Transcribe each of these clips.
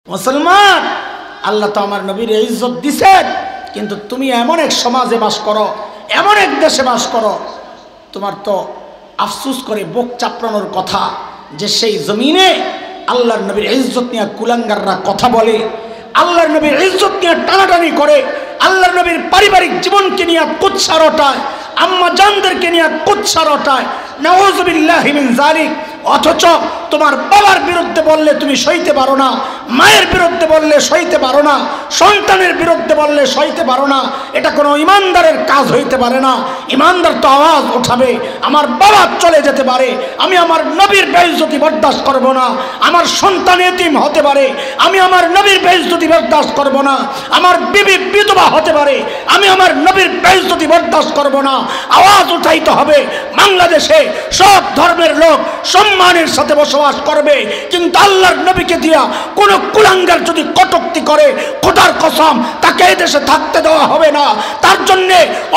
মুসলমান, আল্লাহ তো আমার নবীর ইজ্জত দিছেন, কিন্তু তুমি এমন এক সমাজে বাস করো, এমন এক দেশে বাস করো, তোমার তো আফসোস করে বুক চাপড়ানোর কথা যে সেই জমিনে আল্লাহর নবীর ইজ্জত নিয়ে কুলাঙ্গাররা কথা বলে, আল্লাহর নবীর ইজ্জত নিয়ে টানাটানি করে, আল্লাহর নবীর পারিবারিক জীবনকে নিয়ে কুৎসা রটায়, আম্মা জানদেরকে নিয়ে কুৎসা রটায়। নাউযুবিল্লাহি মিন যালিক। অথচ তোমার বাবার বিরুদ্ধে বললে তুমি সইতে পারো না, মায়ের বিরুদ্ধে বললে সইতে পারো না, সন্তানের বিরুদ্ধে বললে সইতে পারো না। এটা কোনো ইমানদারের কাজ হইতে পারে না। ইমানদার তো আওয়াজ ওঠাবে, আমার বাবা চলে যেতে পারে, আমি আমার নবীর বেইজ্জতি বরদাস্ত করব না। আমার সন্তান এতিম হতে পারে, আমি আমার নবীর বেইজ্জতি বরদাস্ত করব না। আমার বিবি বিধবা হতে পারে, আমি আমার নবীর বেইজ্জতি বরদাস্ত করব না। আওয়াজ উঠাইতে হবে। বাংলাদেশে সব ধর্মের লোক সম্মানের সাথে বসবাস করবে, কিন্তু আল্লাহর নবীকে দিয়া কোন কুলাঙ্গার যদি কটূক্তি করে, খোদার কসম তাকে এই দেশে থাকতে দেওয়া হবে না। তার জন্য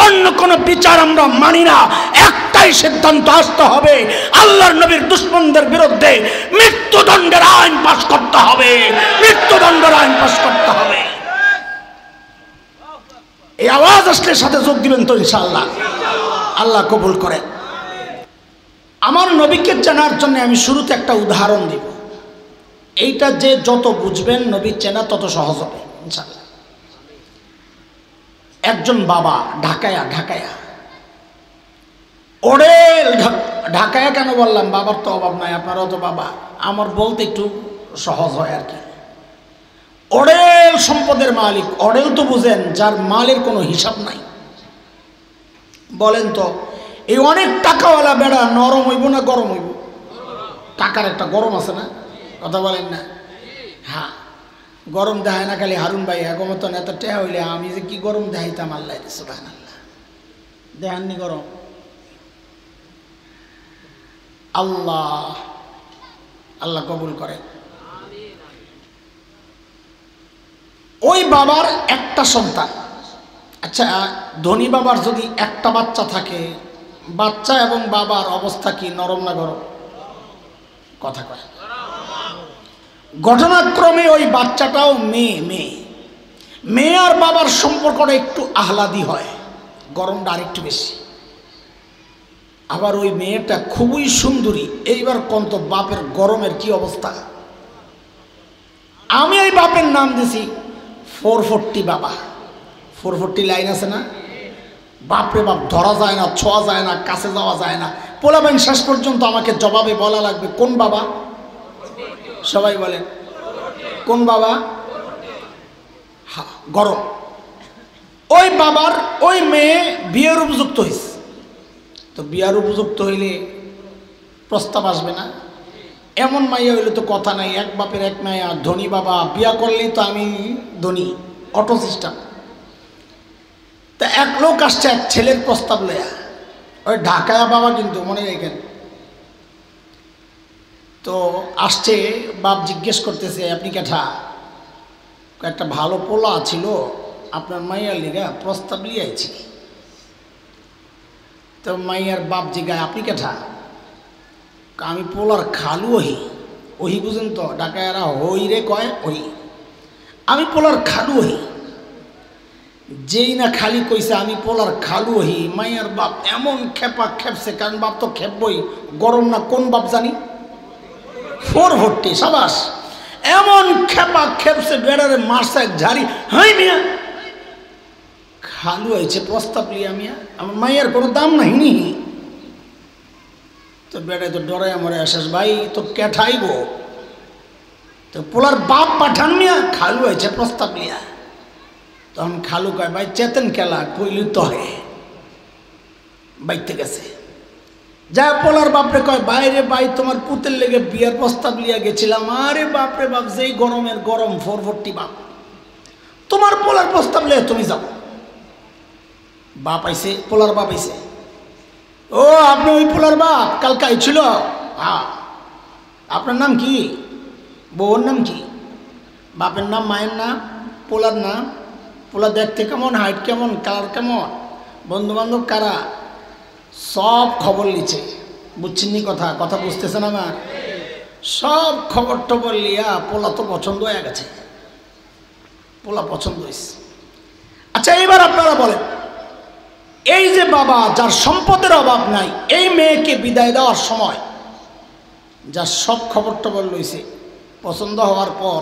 অন্য কোনো বিচার আমরা মানি না। একটাই সিদ্ধান্ত আসতে হবে, আল্লাহর নবীর দুশমনদের বিরুদ্ধে মৃত্যুদণ্ডের আইন পাস করতে হবে, মৃত্যুদণ্ডের আইন পাস করতে হবে। এই আওয়াজ আসলে সাথে যোগ দিবেন তো ইনশাআল্লাহ। আল্লাহ কবুল করে। আমার নবীকে জানার জন্য আমি শুরুতে একটা উদাহরণ দিব। এইটা যে যত বুঝবেন নবী চেনা তত সহজ হবে ইনশাআল্লাহ। একজন বাবা ঢাকায়া ওরেল ঢাকায়া কেন বললাম, বাবার তো অভাব নাই, আপনারাও তো বাবা, আমার বলতে একটু সহজ হয় আর কি। ওরেল সম্পদের মালিক। ওরেল তো বুঝেন, যার মালের কোনো হিসাব নাই। বলেন তো এই অনেক টাকাওয়ালা বেড়া নরম হইব না গরম হইব? টাকার একটা গরম আছে না, কথা বলেন না? হ্যাঁ, গরম দেখায় না খালি হারুন ভাই একমত নেতা টেহা হইলে আমি যে কি গরম দেখাইতাম, আল্লাহ সুবহানাল্লাহ। দেখাননি গরম? আল্লাহ আল্লাহ কবুল করে। ওই বাবার একটা সন্তান। আচ্ছা, ধনী বাবার যদি একটা বাচ্চা থাকে, বাচ্চা এবং বাবার অবস্থা কি, নরম না গরম? কথা কয়। ঘটনাক্রমে ওই বাচ্চাটাও মেয়ে আর বাবার সম্পর্কটা একটু আহ্লাদি হয়, গরমটা আরেকটু বেশি। আবার ওই মেয়েটা খুবই সুন্দরী। এইবার কন্ত বাপের গরমের কি অবস্থা। আমি ওই বাপের নাম দিছি 440 বাবা। 440 লাইন আছে না? বাপরে বাপ, ধরা যায় না, ছোঁয়া যায় না, কাছে যাওয়া যায় না। পোলাবেন শেষ পর্যন্ত আমাকে জবাবে বলা লাগবে কোন বাবা। সবাই বলেন কোন বাবা? হ্যাঁ, গরম। ওই বাবার ওই মেয়ে বিয়ের উপযুক্ত হয়েছে। তো বিয়ার উপযুক্ত হইলে প্রস্তাব আসবে না? এমন মাইয়া হইলে তো কথা নাই, এক বাপের এক মাইয়া, ধনী বাবা, বিয়া করলেই তো আমি ধনী, অটো সিস্টেম। তা এক লোক আসছে এক ছেলের প্রস্তাব লয়া, ওই ঢাকায়া বাবা কিন্তু মনে রেখেন। তো আসছে, বাপ জিজ্ঞেস করতেছে আপনি কেঠা? একটা ভালো পোলা ছিল, আপনার মাইয়ার লিগা প্রস্তাব লিয়ে আইছি। তো মাইয়ার বাপ জিজ্ঞায় আপনি কেঠা? আমি পোলার খালু ওহি বুঝেন তো, ঢাকায়ারা হই রে কয় ওই, আমি পোলার খালু যেই না খালি কইছে আমি পোলার খালু মাইয়ার বাপ এমন খেপা খেপছে, কারণ বাপ তো খেপবই, গরম না কোন বাপ জানি, 440 সাবাস। এমন খেপা খেপছে, বেড়ারে মারছে ঝাড়ি, হাই মিয়া খালু হয়েছে প্রস্তাব লিয়া মিয়া, আমার মাইয়ার কোনো দাম নাই নি। তো বেড়ায় তো ডরাই মরে আসিস, ভাই তো কেঠাইব, তো পোলার বাপ পাঠান মিয়া, খালু হয়েছে প্রস্তাব লিয়া। তখন খালু কয় ভাই চেতন খেলা কইলি তো হে, বাইতে গেছে। যা পোলার বাপরে কয় বাইরে ভাই তোমার পুতের লেগে বিয়ার প্রস্তাব লিয়া গেছিলাম। আরে বাপরে বাপ, যেই গরমের গরম 440 বাপ, তোমার পোলার প্রস্তাব লিয়া তুমি যাও। বাপ আইছে, পোলার বাপ আইছে। ও আপনি ওই পোলার বাপ, কালকে আইছিল? হ্যাঁ। আপনার নাম কি? বউর নাম কি? বাপের নাম, মায়ের নাম, পোলার নাম? পোলা দেখতে কেমন, হাইট কেমন, কালার কেমন, বন্ধু বান্ধব কারা, সব খবর লিছে। বুঝছেন নি কথা? কথা বুঝতেছেন আমার? সব খবর টবর লিয়া পোলা তো পছন্দ হয়ে গেছে, পোলা পছন্দ হয়েছে। আচ্ছা এবার আপনারা বলেন, এই যে বাবা যার সম্পদের অভাব নাই, এই মেয়েকে বিদায় দেওয়ার সময় যার সব খবর টবর লইছে, পছন্দ হওয়ার পর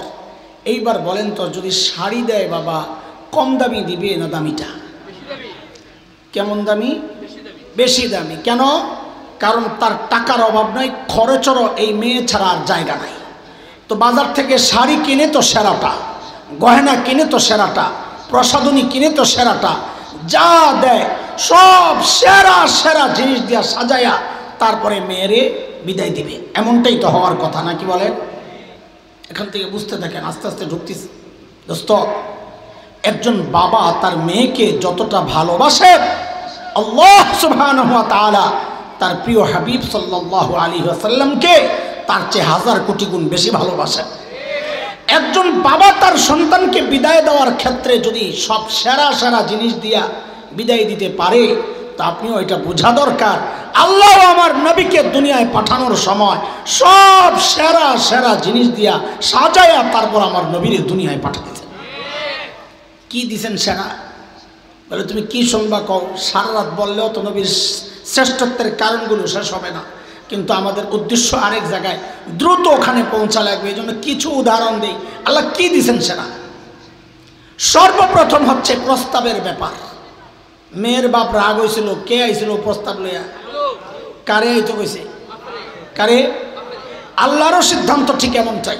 এইবার বলেন তো, যদি শাড়ি দেয় বাবা কম দামি দিবে না দামিটা? কেমন দামি? বেশি দামি। কেন? কারণ তার টাকার অভাব নাই, খরচেরও এই মেয়ে ছাড়া আর জায়গা নাই। তো বাজার থেকে শাড়ি কিনে তো সেরাটা, গয়না কিনে তো সেরাটা, প্রসাধনী কিনে তো সেরাটা, যা দেয় সব সেরা সেরা জিনিস দিয়া সাজায়া তারপরে মেয়েরে বিদায় দিবে। এমনটাই তো হওয়ার কথা, নাকি বলেন? এখান থেকে বুঝতে থাকেন, আস্তে আস্তে ঢুকতেছে। দোস্ত, একজন বাবা তার মেয়েকে যতটা ভালোবাসে, আল্লাহ সুবহানাহু ওয়া তাআলা তার প্রিয় হাবিব সাল্লাল্লাহু আলাইহি ওয়াসাল্লামকে তার চেয়ে হাজার কোটি গুণ বেশি ভালোবাসেন। একজন বাবা তার সন্তানকে বিদায় দেওয়ার ক্ষেত্রে যদি সব সেরা সেরা জিনিস দিয়া বিদায় দিতে পারে, তা আপনিও এটা বোঝা দরকার, আল্লাহ আমার নবীকে দুনিয়ায় পাঠানোর সময় সব সেরা সেরা জিনিস দিয়া সাজায়া তারপর আমার নবীর দুনিয়ায় পাঠাতেছেন। কি দিছেন সেরা? বলে তুমি কি শুনবা কও, সারা রাত বললেও তো নবীর শ্রেষ্ঠত্বের কারণগুলো শেষ হবে না। কিন্তু আমাদের উদ্দেশ্য আরেক জায়গায়, দ্রুত ওখানে পৌঁছা লাগবে, এই জন্য কিছু উদাহরণ দেই। আল্লাহ কি দিছেন সেরা? সর্বপ্রথম হচ্ছে প্রস্তাবের ব্যাপার। মেয়ের বাপ রাগ হয়েছিল, কে আইছিল প্রস্তাব লইয়া? কারে আইতে কইছে? কারে? আল্লাহরও সিদ্ধান্ত ঠিক এমনটাই।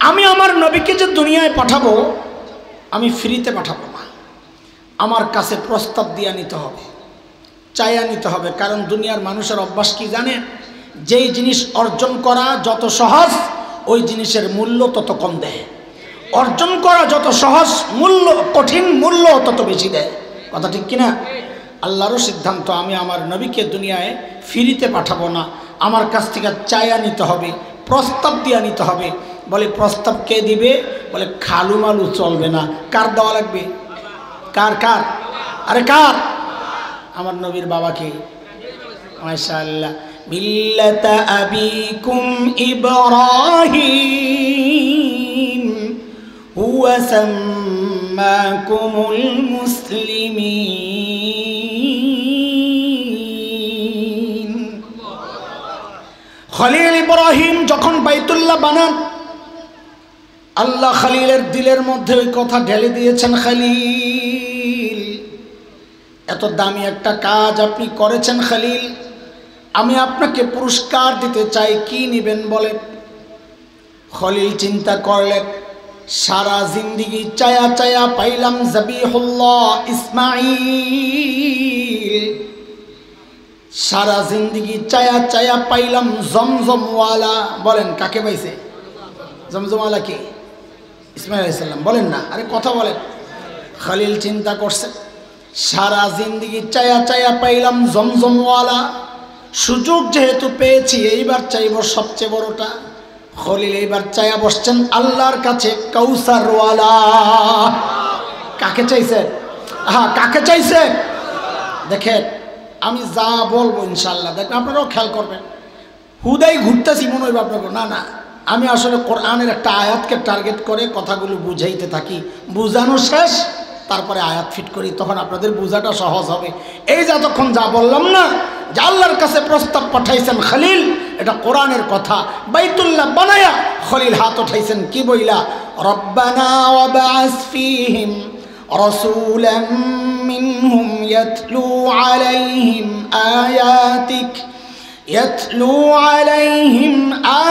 আমি আমার নবীকে যে দুনিয়ায় পাঠাবো, আমি ফ্রিতে পাঠাবো না, আমার কাছে প্রস্তাব দিয়া নিতে হবে, চাইয়া নিতে হবে। কারণ দুনিয়ার মানুষের অভ্যাস কি জানেন? যেই জিনিস অর্জন করা যত সহজ, ওই জিনিসের মূল্য তত কম দেয়। অর্জন করা যত সহজ, মূল্য কঠিন, মূল্য তত বেশি দেয়। কথা ঠিক কিনা? আল্লাহরও সিদ্ধান্ত, আমি আমার নবীকে দুনিয়ায় ফ্রিতে পাঠাবো না, আমার কাছ থেকে চাইয়া নিতে হবে, প্রস্তাব দিয়া নিতে হবে। বলে প্রস্তাব কে দিবে? বলে খালু মালু চলবে না। কার দেওয়া লাগবে? কার? কার? আরে কার? আমার নবীর বাবাকে। মাশাআল্লাহ। মিল্লাতা আবিকুম ইব্রাহিম হুয়া সাম্মাকুমুল মুসলিমিন। খলিল ইব্রাহিম যখন বাইতুল্লাহ বানান, আল্লাহ খলিলের দিলের মধ্যে ওই কথা ঢেলে দিয়েছেন, খলিল এত দামি একটা কাজ আপনি করেছেন খলিল, আমি আপনাকে পুরস্কার দিতে চাই, কি নেবেন বলেন? খলিল চিন্তা করলেন, সারা জিন্দেগি চায়া চায়া পাইলাম জবিহুল্লাহ ইসমাঈল, সারা জিন্দেগি চায়া চায়া পাইলাম জমজমওয়ালা। বলেন কাকে পাইছে? জমজমওয়ালা কি? ইসমাঈল আলাইহিস সালাম। বলেন না, আরে কথা বলেন। খলিল চিন্তা করছে, সারা জিন্দেগি চায়া চায়া পাইলাম জমজমওয়ালা, সুযোগ যেহেতু পেয়েছি এইবার চাইব সবচেয়ে বড়টা। খলিল এইবার চায়া বসছেন আল্লাহর কাছে কাউসারওয়ালা। কাকে চাইছে? হ্যাঁ, কাকে চাইছে? দেখেন আমি যা বলবো ইনশাল্লাহ দেখবেন, আপনারাও খেয়াল করবেন। হুদাই ঘুরতেছি মনে হইব আপনাকে, না না, আমি আসলে কোরআনের একটা আয়াতকে টার্গেট করে কথাগুলো বুঝাইতে থাকি, বুঝানো শেষ তারপরে আয়াত ফিট করি, তখন আপনাদের বোঝাটা সহজ হবে। এই যতক্ষণ যা বললাম না, যে আল্লাহর কাছে প্রস্তাব পাঠাইছেন খলিল, এটা কোরআনের কথা। বাইতুল্লাহ বানায়া খলিল হাত উঠাইছেন কি বইলা? রব্বানা ওয়াবআস ফীহিম রাসূলাম মিনহুম ইয়াতলু আলাইহিম আয়াতিক يتلو عليهم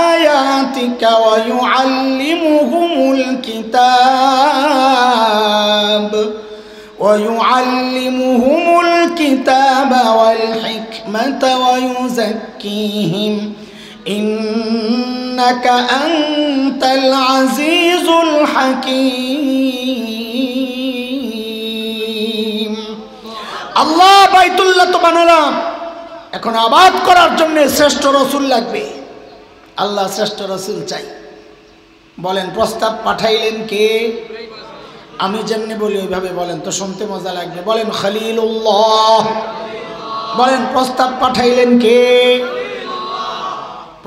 آياتك ويعلمهم الكتاب والحكمة ويزكيهم إنك أنت العزيز الحكيم। الله بيت الله تبارك এখন আবাদ করার জন্য শ্রেষ্ঠ রসুল লাগবে। আল্লাহ শ্রেষ্ঠ রসুল চাই। বলেন প্রস্তাব পাঠাইলেন কে? আমি যেমনি বলি ওইভাবে বলেন তো শুনতে মজা লাগবে। বলেন খলিলুল্লাহ। বলেন প্রস্তাব পাঠাইলেন কে?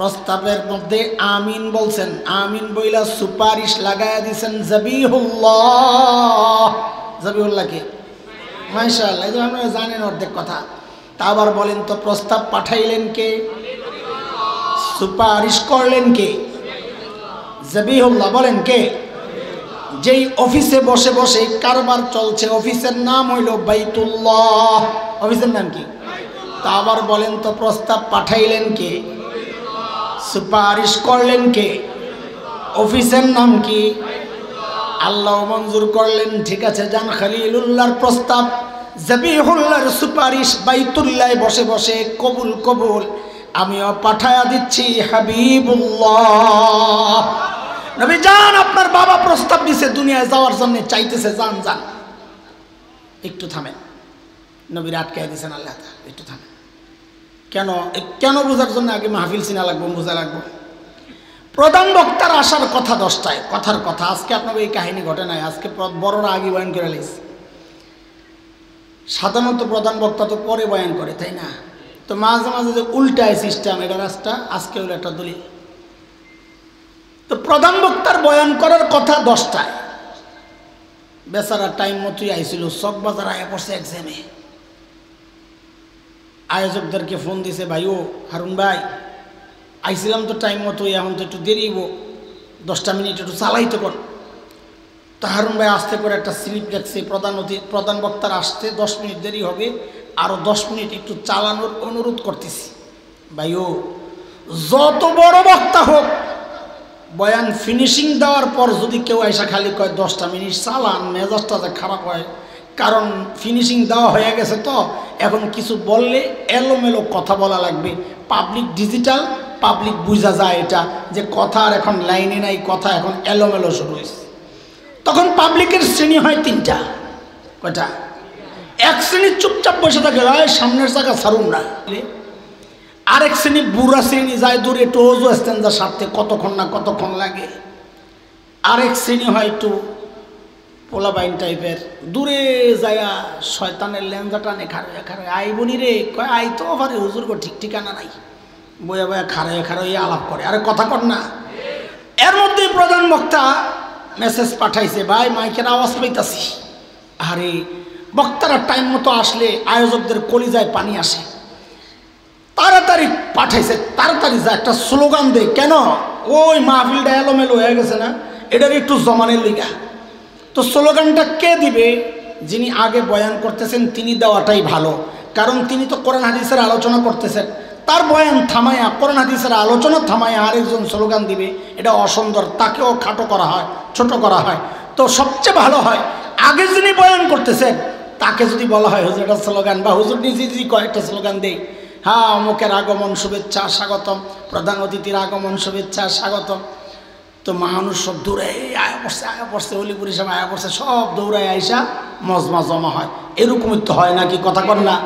প্রস্তাবের মধ্যে আমিন বলছেন, আমিন বইলা সুপারিশ লাগায়া দিছেন জাবিহুল্লাহ। জাবিহুল্লাহ কে? মাশাআল্লাহ, এই যে আপনারা জানেন অর্ধেক কথা। তা আবার বলেন তো, প্রস্তাব পাঠাইলেন কে? সুপারিশ করলেন কে? জাবিহুল্লাহ। বলেন কে? যেই অফিসে বসে বসে কারবার চলছে, অফিসের নাম হইল বাইতুল্লাহ। অফিসের নাম কি? তা আবার বলেন তো, প্রস্তাব পাঠাইলেন কে? সুপারিশ করলেন কে? অফিসের নাম কি? আল্লাহ মঞ্জুর করলেন। ঠিক আছে, যান, খলিলুল্লাহর প্রস্তাব, জাবিহুল্লাহর সুপারিশ বাইতুল্লাহ বসে বসে কবুল কবুল, আমিও পাঠায়া দিচ্ছি হাবিবুল্লাহ। নবী যান, আপনার বাবা প্রস্তাব দিছে দুনিয়ায় যাওয়ার জন্য, চাইতেছে, যান যান। একটু থামেন, নবীর আটকায় দিয়েছেন আল্লাহ, একটু থামেন। কেন? কেন বোঝার জন্য আগে মাহফিল চিনা লাগবো, বোঝা লাগবো। প্রধান বক্তার আসার কথা 10টায়, কথার কথা। আজকে আপনাকে এই কাহিনী ঘটে নাই, আজকে বড়রা আগে বয়ান করে লিস। সাধারণত প্রধান বক্তা তো পরে বয়ান করে, তাই না? তো মাঝে মাঝে যে উল্টায় সিস্টেম, এটা রাস্তা, আজকে হলো একটা দলিল। তো প্রধান বক্তার বয়ান করার কথা 10টায়। বেচারা টাইম মতোই আইছিল, চকবাজার আয়া পড়ছে এক্সামে। আয়োজকদেরকে ফোন দিছে, ভাই ও হারুন ভাই, আইছিলাম তো টাইম মতো, এখন তো একটু দেরি হইব, 10টা মিনিট একটু চালাইতে কর। তো হারুন ভাই আস্তে করে একটা স্লিপ দেখছে, প্রধান বক্তার আসতে 10 মিনিট দেরি হবে, আরও 10 মিনিট একটু চালানোর অনুরোধ করতেছি। ভাই ও যত বড় বক্তা হোক, বয়ান ফিনিশিং দেওয়ার পর যদি কেউ আইসা খালি কয় 10টা মিনিট চালান, মেজাজটা যে খারাপ হয়, কারণ ফিনিশিং দেওয়া হয়ে গেছে। তো এখন কিছু বললে এলোমেলো কথা বলা লাগবে। পাবলিক ডিজিটাল, পাবলিক বুঝা যায় এটা যে কথা আর এখন লাইনে নাই, কথা এখন এলোমেলো শুরু হয়েছে। তখন পাবলিকের শ্রেণী হয় 3টা। কয়টা? এক শ্রেণী চুপচাপ বসে থাকে, সামনের জায়গা ছাড়ুন না। আরেক শ্রেণী বুড়া শ্রেণী যায় দূরে, একটু ওজু স্ট্যান্ডার সারতে কতক্ষণ না কতক্ষণ লাগে। আরেক শ্রেণী হয় একটু পোলাবাইন টাইপের, দূরে যায় শয়তানের লেঞ্জা টানে, খারে খারে আই বনি রে, কয় আই তো পারে, হুজুর গো ঠিক ঠিকানা নাই, বয়া বয়া খারে খারে আলাপ করে, আরে কথা কর না। এর মধ্যে প্রধান বক্তা মেসেজ পাঠাইছে, ভাই মাইকের আওয়াজ পাইতাছি। আরে বক্তারা টাইম মতো আসলে আয়োজকদের কলিজায় পানি আসে। তাড়াতাড়ি পাঠাইছে, তাড়াতাড়ি যা একটা স্লোগান দে। কেন? ওই মাহফিলটা এলোমেলো হয়ে গেছে না, এটার একটু জমানের লিগা। তো স্লোগানটা কে দিবে? যিনি আগে বয়ান করতেছেন তিনি দেওয়াটাই ভালো, কারণ তিনি তো কোরআন হাদিসের আলোচনা করতেছেন। তার বয়ান থামায়া, কোরআন হাদিসের আলোচনা থামায়া আরেকজন স্লোগান দিবে, এটা অসুন্দর, তাকেও খাটো করা হয়, ছোট করা হয়। তো সবচেয়ে ভালো হয় আগে যিনি বয়ান করতেছেন তাকে যদি বলা হয় হুজুর একটা স্লোগান, বা হুজুর নিজে যদি কয়েকটা স্লোগান দেই, হ্যাঁ অমুকের আগমন শুভেচ্ছা স্বাগতম, প্রধান অতিথির আগমন শুভেচ্ছা স্বাগতম। তো মানুষ সব দৌড়ে আয়া পড়ছে, অলিপুরি সব আয়া পড়ছে, সব দৌড়ায় আইসা মজমা জমা হয়। এরকমই তো হয় নাকি? কথা কর না।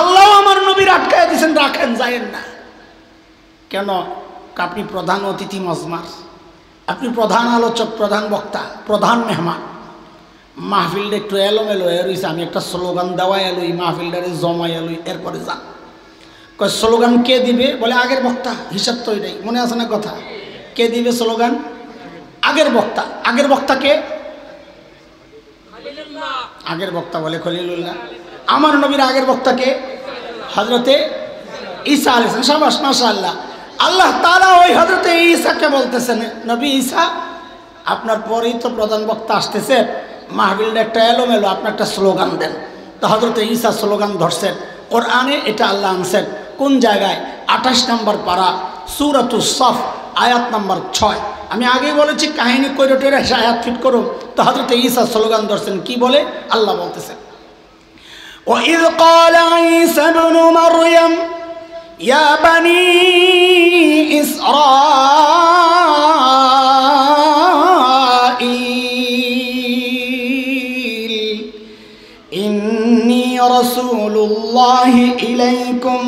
আল্লাহ আমার নবীর আটকায় দিয়েছেন, রাখেন, যায়েন না। কেন? আপনি প্রধান অতিথি মজমার, আপনি প্রধান আলোচক, প্রধান বক্তা, প্রধান মেহমান। মাহফিলটা একটু এলোমেলো হয়ে রয়েছে, আমি একটা স্লোগান দেওয়াই এলোই, মাহফিলটারে জমাই এলোই, এরপরে যান। কয় স্লোগান কে দিবে? বলে আগের বক্তা। হিসাব তো এটাই, মনে আছে না কথা? কে দিবে স্লোগান? আগের বক্তা। আগের বক্তা কে? আগের বক্তা বলে খলিলুল্লাহ। আমার নবীর আগের বক্তা কে? হযরতে ঈসা আলাইহিস সালাম। শাবাশ, মাশাআল্লাহ। আল্লাহ তাআলা ওই হযরতে ঈসাকে বলতেছেন, নবী ঈসা আপনার পরেই তো প্রধান বক্তা আসতেছে, মাহফিলটা একটা এলোমেলো, আপনি একটা স্লোগান দেন। তো হযরতে ঈসা স্লোগান ধরছেন। কোরআনে এটা আল্লাহ আনছেন কোন জায়গায়? 28 নম্বর পারা, সূরাতুস সফ, আয়াত নম্বর 6। আমি আগেই বলেছি কাহিনী কইরে টইরে আয়াত ফিট করুন। তো হযরতে ঈসা স্লোগান ধরছেন, কি বলে? আল্লাহ বলতেছেন, وَإِذْ قَالَ عِيسَى ابْنُ مَرْيَمَ يَا بَنِي إِسْرَائِيلَ إِنِّي رَسُولُ اللَّهِ إِلَيْكُمْ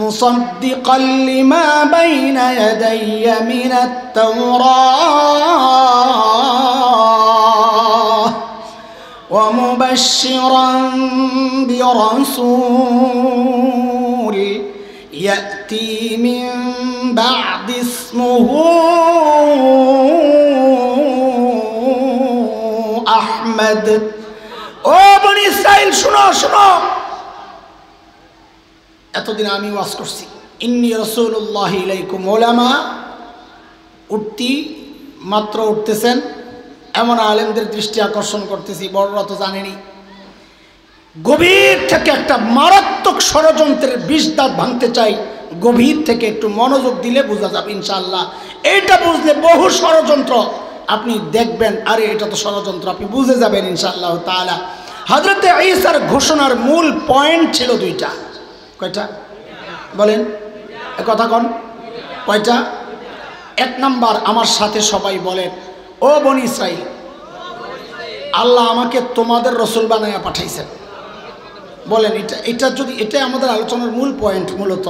مُصَدِّقًا لِمَا بَيْنَ يَدَيَّ مِنَ التَّوْرَاةِ ومبشرا برسول يأتي من বা'দি ইসমুহু আহমদ। ও বনি ইসরাইল শুনো শুনো, এতদিন আমি ওয়াজ করছি ইন্নী রাসূলুল্লাহি ইলাইকুম উলামা, উঠতি মাত্র উঠতেছেন এমন আলেমদের দৃষ্টি আকর্ষণ করতেছি, বড়রা তো জানেনি। গভীর থেকে একটা মারাত্মক ষড়যন্ত্রের বিষ দাঁত ভাঙতে চাই, গভীর থেকে একটু মনোযোগ দিলে বোঝা যাবে ইনশাআল্লাহ। এইটা বুঝলে বহু ষড়যন্ত্র আপনি দেখবেন, আরে এটা তো ষড়যন্ত্র, আপনি বুঝে যাবেন ইনশাআল্লাহ তাআলা। হযরতে ঈসার ঘোষণার মূল পয়েন্ট ছিল দুইটা। কয়টা বলেন, কথা কোন কয়টা? এক নাম্বার, আমার সাথে সবাই বলেন, ও বনি ইসরাইল, আল্লাহ আমাকে তোমাদের রসুল বানাইয়া পাঠাইছেন। বলেন এটা যদি, এটা আমাদের আলোচনার মূল পয়েন্ট। মূলত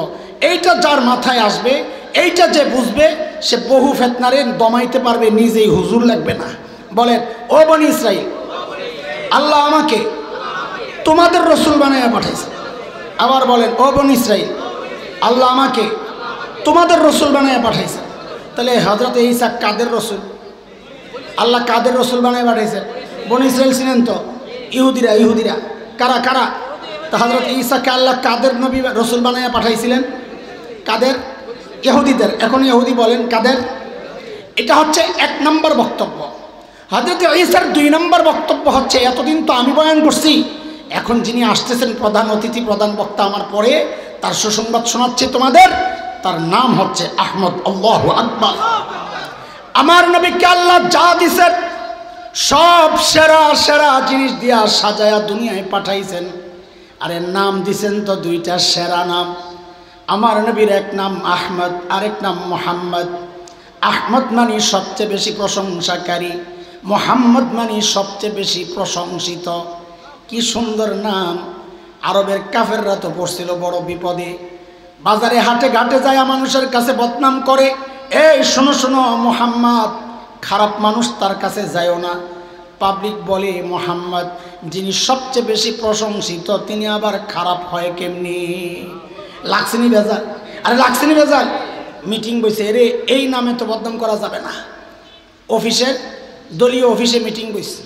এইটা যার মাথায় আসবে, এইটা যে বুঝবে, সে বহু ফিতনারে দমাইতে পারবে, নিজেই হুজুর লাগবে না। বলেন, ও বনি ইসরাইল, আল্লাহ আমাকে তোমাদের রসুল বানাইয়া পাঠাইছেন। আবার বলেন, ও বনি ইসরাইল, আল্লাহ আমাকে তোমাদের রসুল বানাইয়া পাঠাইছেন। তাহলে হযরত ঈসা কাদের রসুল? আল্লাহ কাদের রসুল বানাইয়া পাঠাইছেন? বনি ইসরাইল ছিলেন তো, ইহুদিরা। ইহুদিরা কারা কারা? তা হযরত ঈসাকে আল্লাহ কাদের নবী রসুল বানাইয়া পাঠাইছিলেন? কাদের? ইহুদিদের। এখন ইহুদি বলেন কাদের? এটা হচ্ছে এক নম্বর বক্তব্য। হযরত ঈসার দুই নম্বর বক্তব্য হচ্ছে, এতদিন তো আমি বয়ান করছি, এখন যিনি আসতেছেন প্রধান অতিথি, প্রধান বক্তা আমার পরে, তার সুসংবাদ শোনাচ্ছে তোমাদের। তার নাম হচ্ছে আহমদ। আল্লাহু আকবার। আমার নবীকে আল্লাহ যা দিছেন সব সেরা সেরা জিনিস দিয়া সাজায়া দুনিয়ায় পাঠাইছেন। আরে নাম দিছেন তো দুইটা সেরা নাম। আমার নবীর এক নাম আহমদ, আরেক নাম মুহাম্মদ। আহমদ মানে সবচেয়ে বেশি প্রশংসাকারী, মুহাম্মদ মানে সবচেয়ে বেশি প্রশংসিত। কি সুন্দর নাম! আরবের কাফেররা তো পড়ছিল বড় বিপদে। বাজারে হাটে ঘাটে যায় মানুষের কাছে বদনাম করে, এই শোনো শোনো, মুহাম্মদ খারাপ মানুষ, তার কাছে যায়ও না। পাবলিক বলে মুহাম্মদ যিনি সবচেয়ে বেশি প্রশংসিত, তিনি আবার খারাপ হয় কেমনি? লাগছেনি ভেজাল? আরে লাগছেনি ভেজাল? মিটিং বসে, রে এই নামে তো বদনাম করা যাবে না। অফিসের দলীয় অফিসে মিটিং বসে,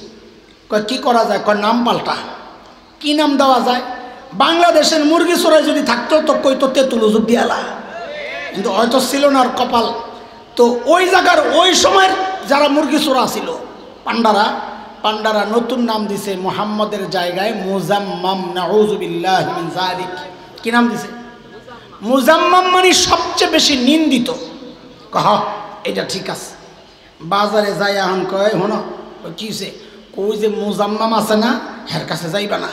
কয় কি করা যায়? কয় নাম পাল্টা। কি নাম দেওয়া যায়? বাংলাদেশের মুরগি চোরাই যদি থাকতো তো কই তো তেঁতুল হুজুর দিয়ালা, কিন্তু হয়তো ছিল না আর কপাল। তো ওই জায়গার ওই সময়ের যারা মুরগি চোরা ছিল, পান্ডারা নতুন নাম দিছে মুহাম্মদের জায়গায় মুজাম্মাম। নাউযুবিল্লাহি মিন যালিক। কি নাম দিছে? মুজাম্মাম মানে সবচেয়ে বেশি নিন্দিত। কহ এটা ঠিক আছে। বাজারে যাই এখন কয়, হনো কিছে, কই যে মুজাম্মাম আছে না, হের কাছে যাইবা না।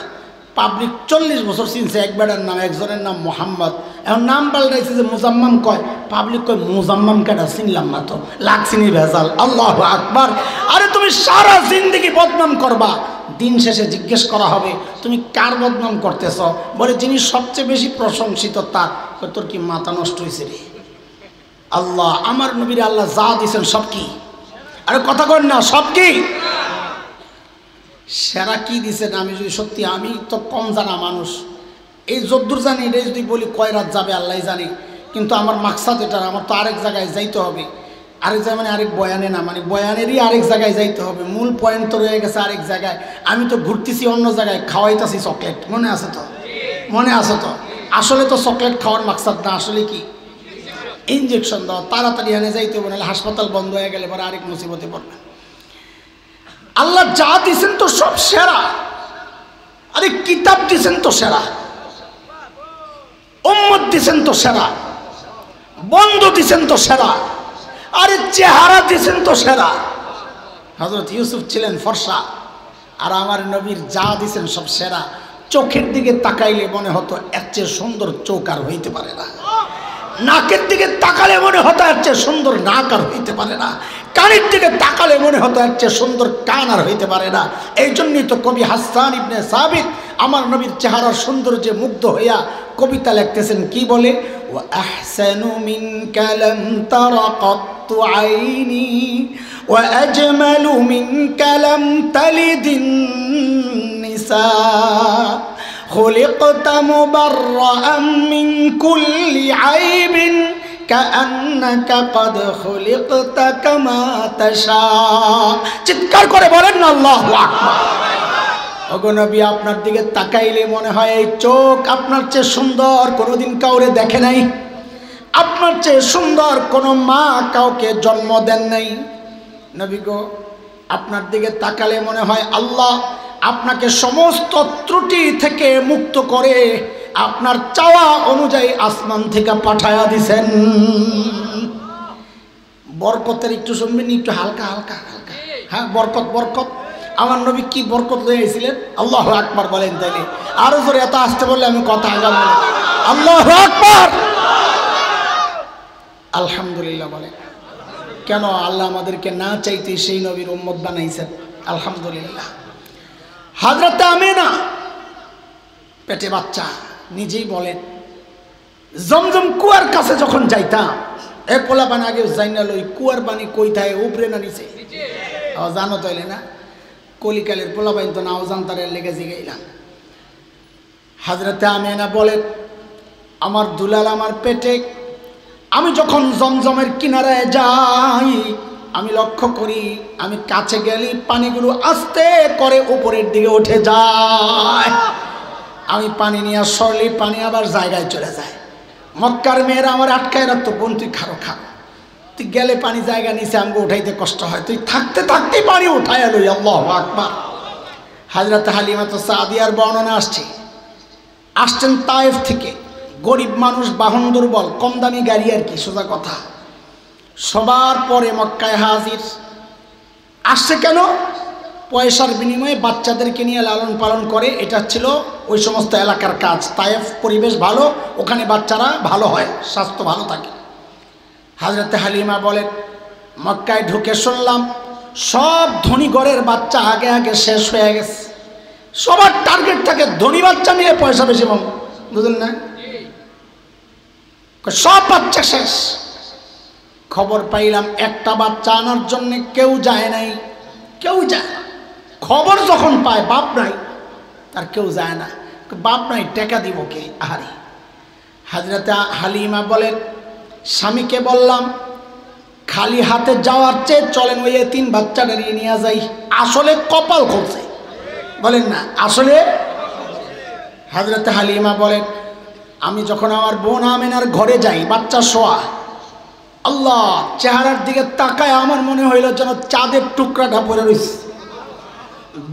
পাবলিক 40 বছর চিনছে এক বেটার নাম, একজনের নাম মোহাম্মদ। এখন নাম পাল্টাইছে যে মুজাম্মাম, কয় পাবলিক কয় মুজাম্মাম কেটা চিনলাম না তো, লাগছিনি ভেজাল। আল্লাহু আকবার। আরে তুমি সারা জিন্দেগি বদনাম করবা, দিন শেষে জিজ্ঞেস করা হবে তুমি কার বদনাম করতেছ? বলে যিনি সবচেয়ে বেশি প্রশংসিত তার। তোর কি মাথা নষ্ট হয়েছে রে? আল্লাহ আমার নবীর আল্লাহ যা দিয়েছেন সব কি? আরে কথা কর না, সব কি? সেরা কি দিছেন? আমি যদি সত্যি, আমি তো কম জানা মানুষ, এই যদ্দূর জানি এটাই যদি বলি কয় রাত যাবে আল্লাহ জানি। কিন্তু আমার মাকসাদ এটা, আমার তো আরেক জায়গায় যাইতে হবে। আরেক জায়গায় মানে আরেক বয়ানে না, মানে বয়ানেরই আরেক জায়গায় যাইতে হবে। মূল পয়েন্ট তো রয়ে গেছে আরেক জায়গায়। আমি তো ঘুরতেছি অন্য জায়গায়, খাওয়াইতেছি চকলেট। মনে আছে তো? মনে আছে তো? আসলে তো চকলেট খাওয়ার মাকসাদ না, আসলে কি ইঞ্জেকশন দেওয়া। তাড়াতাড়ি এনে যাইতে হবে, নাহলে হাসপাতাল বন্ধ হয়ে গেলে পরে আরেক মুসিবতে পড়বে। আল্লাহ যা দিছেন তো সব সেরা। আরে কিতাব দিছেন তো সেরা, উম্মত দিছেন তো সেরা, বন্ধু দিছেন তো সেরা, আরে চেহারা দিছেন তো সেরা। হযরত ইউসুফ ছিলেন ফর্সা, আর আমার নবীর যা দিছেন সব সেরা। চোখের দিকে তাকাইলে মনে হতো এর চেয়ে সুন্দর চোখ আর হইতে পারে না। নাকের দিকে তাকালে মনে হতো এর চেয়ে সুন্দর নাক আর হইতে পারে না। কানের দিকে তাকালে মনে হতো এর চেয়ে সুন্দর কান আর হইতে পারে না। এই জন্যই তো কবি হাসান ইবনে সাবিত আমার নবীর চেহারার সৌন্দর্যে মুগ্ধ হইয়া কবিতা লিখতেছেন। কি বলে? ওয়া আহসানু মিনকা লাম তারা কাত্তু আইনি ওয়া আজমালু মিনকা লাম তালিদিন নিসা خلقت مبرأ من كل عيب কাআন্নাকা ক্বাদ খুলিকতা কামা তাশা। চিৎকার করে বলেন না আল্লাহু আকবার। ওগো নবী, আপনার দিকে তাকাইলে মনে হয় এই চোখ আপনার চেয়ে সুন্দর কোনোদিন কাউরে দেখে নাই, আপনার চেয়ে সুন্দর কোনো মা কাউকে জন্ম দেন নাই। নবী গো, আপনার দিকে তাকালে মনে হয় আল্লাহ আপনাকে সমস্ত ত্রুটি থেকে মুক্ত করে আপনার চাওয়া অনুযায়ী আসমান থেকে পাঠায়া দিছেন। বরকতের একটু শুনবেন, একটু হালকা হালকা হালকা। হ্যাঁ, বরকত বরকত। আমার নবী কি বরকত লইয়াছিলেন? আল্লাহু আকবার বলেন। তাইলে আরো জোরে, এত আসতে বললে আমি কথা আগাম। আল্লাহু আকবার, আলহামদুলিল্লাহ বলেন। কেন আল্লাহ আমাদেরকে না চাইতে সেই নবীর উম্মত বানাইছেন? আলহামদুলিল্লাহ। হযরত আমিনা পেটে বাচ্চা, নিজেই বলেন জমজম কুয়ার কাছে যখন যাইতাম, এ পোলা পানি আগে যাই না লই, কুয়ার পানি কই থাকে, উপরে না নিচে? জানো তাইলে না, কলিকালের পোলা পানি তো নাও জানতারের লেগে জিগাইলাম। হযরত আমিনা বলেন আমার দুলাল আমার পেটে, আমি যখন জমজমের কিনারায় যাই আমি লক্ষ্য করি আমি কাছে গেলে পানিগুলো আস্তে করে উপরের দিকে উঠে যায়। আমি পানি নিয়ে সরলি পানি আবার জায়গায় চলে যায়। মক্কার মেয়েরা আমার আটকায় রাখতো, বোন তুই খারো খারো, তুই গেলে পানি জায়গা নিচে আমাকে উঠাইতে কষ্ট হয়, তুই থাকতে থাকতেই পানি উঠায় লই। আল্লাহু আকবার। হযরত হালিমাতুস সাদিয়ার বর্ণনা আসছেন তায়েফ থেকে, গরিব মানুষ, বাহন দুর্বল, কম দামি গাড়ি আর কি, সোজা কথা। সবার পরে মক্কায় হাজির। আসছে কেন? পয়সার বিনিময়ে বাচ্চাদেরকে নিয়ে লালন পালন করে, এটা ছিল ওই সমস্ত এলাকার কাজ। তায়েফ পরিবেশ ভালো, ওখানে বাচ্চারা ভালো হয়, স্বাস্থ্য ভালো থাকে। হযরত হালিমা বলেন মক্কায় ঢুকে শুনলাম সব ধনী ঘরের বাচ্চা আগে আগে শেষ হয়ে গেছে। সবার টার্গেট থাকে ধনী বাচ্চা নিয়ে পয়সা বেশি পাবো, বুঝলেন না? সব বাচ্চা শেষ। খবর পাইলাম একটা বাচ্চা আনার জন্য কেউ যায় নাই, কেউ যায় না। খবর যখন পায় বাপ নাই, আর কেউ যায় না। বাপ নাই, টাকা দিব কে? আহারে। হযরত হালিমা বলেন স্বামীকে বললাম খালি হাতে যাওয়ার চেয়ে চলেন ওই তিন বাচ্চাটা নিয়ে যাই। আসলে কপাল খুলছে, বলেন না? আসলে হযরত হালিমা বলেন আমি যখন আমার বোন আমেনার ঘরে যাই, বাচ্চা শোয়া, আল্লাহ চেহারার দিকে তাকায় আমার মনে হইল যেন চাঁদের টুকরাটা পড়ে রয়েছে।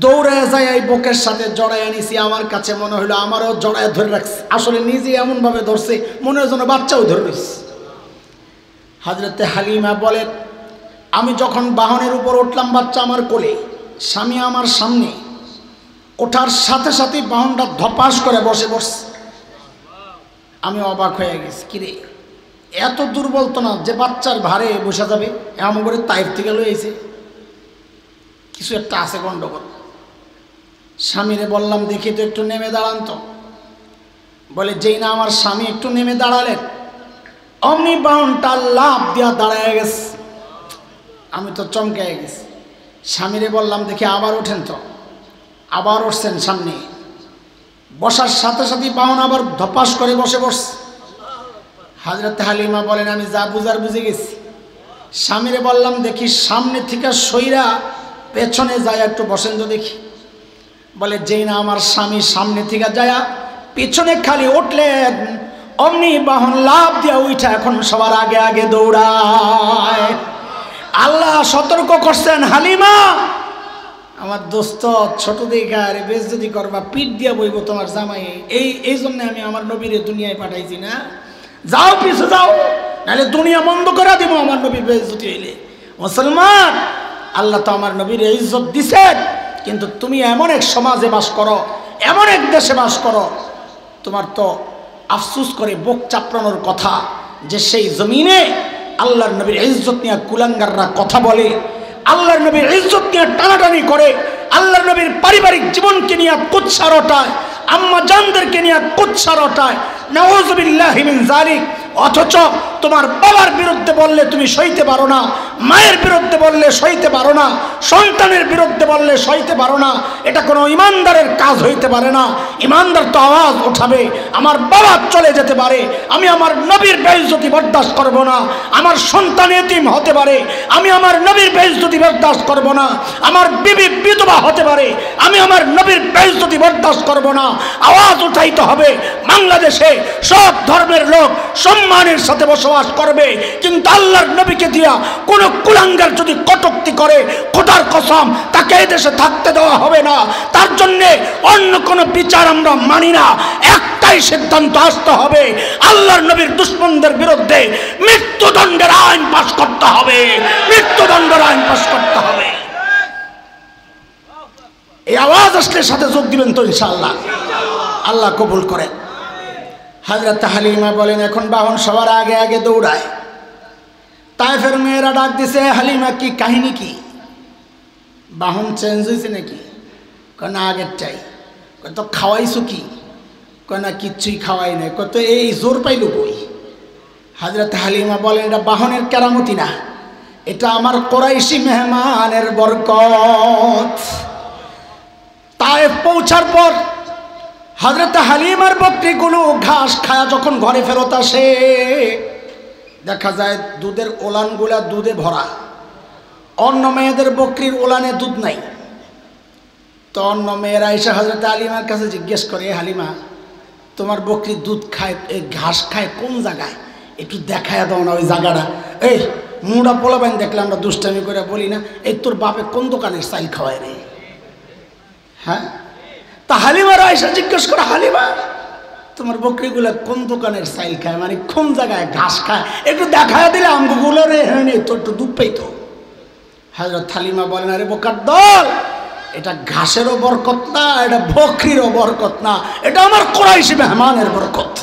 দৌড়ে যায় এই বুকের সাথে জড়ায় আনিছি, আমার কাছে মনে হইলো আমারও জড়ায় ধরে রাখছে। আসলে নিজে এমনভাবে ধরছে মনে হয় যেন বাচ্চাও ধরে রয়েছে। হযরত হালিমা বলেন আমি যখন বাহনের উপর উঠলাম, বাচ্চা আমার কোলে, স্বামী আমার সামনে, ওঠার সাথে সাথে বাহনটা ধপাস করে বসে বসছে। আমি অবাক হয়ে গেছি, কিরে এত দুর্বল তো না যে বাচ্চার ভারে বসে যাবে, এমন করে তাইফ থেকে লইছে, কিছু একটা আছে গন্ডগোল। স্বামীরে বললাম দেখি তো একটু নেমে দাঁড়ান তো। বলে যেই না আমার স্বামী একটু নেমে দাঁড়ালেন, অমনি বাউনটা লাভ দিয়া দাঁড়ায় গেছে। আমি তো চমকে গেছি। স্বামীরে বললাম দেখি আবার ওঠেন তো। আবার উঠছেন সামনে, বসার সাথে সাথে বাউন আবার ধপাস করে বসে বসছে। হযরত হালিমা বলেন আমি যা বুঝার বুঝে গেছি। স্বামীরে বললাম দেখি সামনে থেকে সইরা পেছনে যায় একটু বসেন তো দেখি। বলে যেই না আমার স্বামী সামনে থেকে যায় পিছনে খালি উঠলেন, অমনি বাহন লাভ দিয়া উঠা এখন সবার আগে আগে দৌড়ায়। আল্লাহ সতর্ক করছেন হালিমা আমার দোস্ত, ছোট দেখা আরে বেইজ্জতি করবা, পিঠ দিয়া বইব তোমার জামাই। এই জন্য আমি আমার নবীরে দুনিয়ায় পাঠাইছি না। যাও পিছু যাও, নাহলে দুনিয়া বন্ধ করে দিব আমার নবীর বেইজ্জতি হইলে। মুসলমান, আল্লাহ তো আমার নবীর ইজ্জত দিছেন, কিন্তু তুমি এমন এক সমাজে বাস করো, এমন এক দেশে বাস করো, তোমার তো আফসোস করে বুক চাপড়ানোর কথা যে সেই জমিনে আল্লাহর নবীর ইজ্জত নিয়ে কুলাঙ্গাররা কথা বলে, আল্লাহর নবীর ইজ্জত নিয়ে টানাটানি করে, আল্লাহর নবীর পারিবারিক জীবনকে নিয়ে কুৎসা রটায়, আম্মা জানদেরকে নিয়ে কুৎসা রটায়, নাউযুবিল্লাহি মিন যালিক। অথচ তোমার বাবার বিরুদ্ধে বললে তুমি সইতে পারো না, মায়ের বিরুদ্ধে বললে সইতে পারো না, সন্তানের বিরুদ্ধে বললে সইতে পারো না, এটা কোনো ইমানদারের কাজ হইতে পারে না। ইমানদার তো আওয়াজ উঠাবে, আমার বাবা চলে যেতে পারে, আমি আমার নবীর বেইজ্জতি বরদাস্ত করব না। আমার সন্তান এতিম হতে পারে, আমি আমার নবীর বেইজ্জতি বরদাস্ত করব না। আমার বিবি বিধবা হতে পারে, আমি আমার নবীর বেইজ্জতি বরদাস্ত করব না। আওয়াজ উঠাইতে হবে। বাংলাদেশে সব ধর্মের লোক সম্মানের সাথে বসবাস করবে, কিন্তু আল্লাহর নবীকে দিয়া কোন কুলাঙ্গার যদি কটূক্তি করে, খোদার কসম তাকে এই দেশে থাকতে দেওয়া হবে না। তার জন্য অন্য কোনো বিচার আমরা মানি না। একটাই সিদ্ধান্ত আসতে হবে, আল্লাহর নবীর দুশমনদের বিরুদ্ধে মৃত্যুদণ্ডের আইন পাশ করতে হবে, মৃত্যুদণ্ডের আইন পাশ করতে হবে। এই আওয়াজ আসলে সাথে যোগ দিবেন তো ইনশাআল্লাহ, আল্লাহ কবুল করে। হযরত হালিমা বলেন, এখন বাহন সবার আগে আগে দৌড়ায়। তায়েফের মেয়েরা ডাক দিছে, হালিমা কি কাহিনী কি, বাহন চেঞ্জ হয়েছে নাকি? কয় না, আগের চাই। কয় তো খাওয়াইছো কি? কয় না, কিচ্ছুই খাওয়াই নাই। কয় তো এই জোর পাইল কই? হযরত হালিমা বলেন, এটা বাহনের কেরামতি না, এটা আমার কোরাইশি মেহমানের বরকত। তায়েফ পৌঁছার পর হযরত হালিমার বকরিগুলো ঘাস খায়া যখন ঘরে ফেরত আসে, দেখা যায় দুধের ওলানগুলা দুধে ভরা। অন্য মেয়েদের বকরির ওলানে দুধ নাই। তো অন্য মেয়েরা এসে হযরত হালিমার কাছে জিজ্ঞেস করে, হালিমা তোমার বকরি দুধ খায়, এই ঘাস খায় কোন জায়গায়, একটু দেখায় দাও না ওই জায়গাটা। এই মুড়া পোলাবেন দেখলে আমরা দুষ্টামি করে বলি না, এই তোর বাপে কোন দোকানের চাইল খাওয়ায় রে? হ্যাঁ, তা হালিমারা এসে জিজ্ঞেস করে, হালিমা তোমার বকরিগুলো কোন দোকানের চাইল খায়, মানে কোন জায়গায় ঘাস খায়, একটু দেখায় দিলে আমগুলো রে হ্যাঁ তোর একটু দুধ পাইতো। হযরত হালিমা বলেন, আরে বোকার দল, এটা ঘাসেরও বরকত না, এটা বকরিরও বরকত না, এটা আমার কোরাইশি মেহমানের বরকত।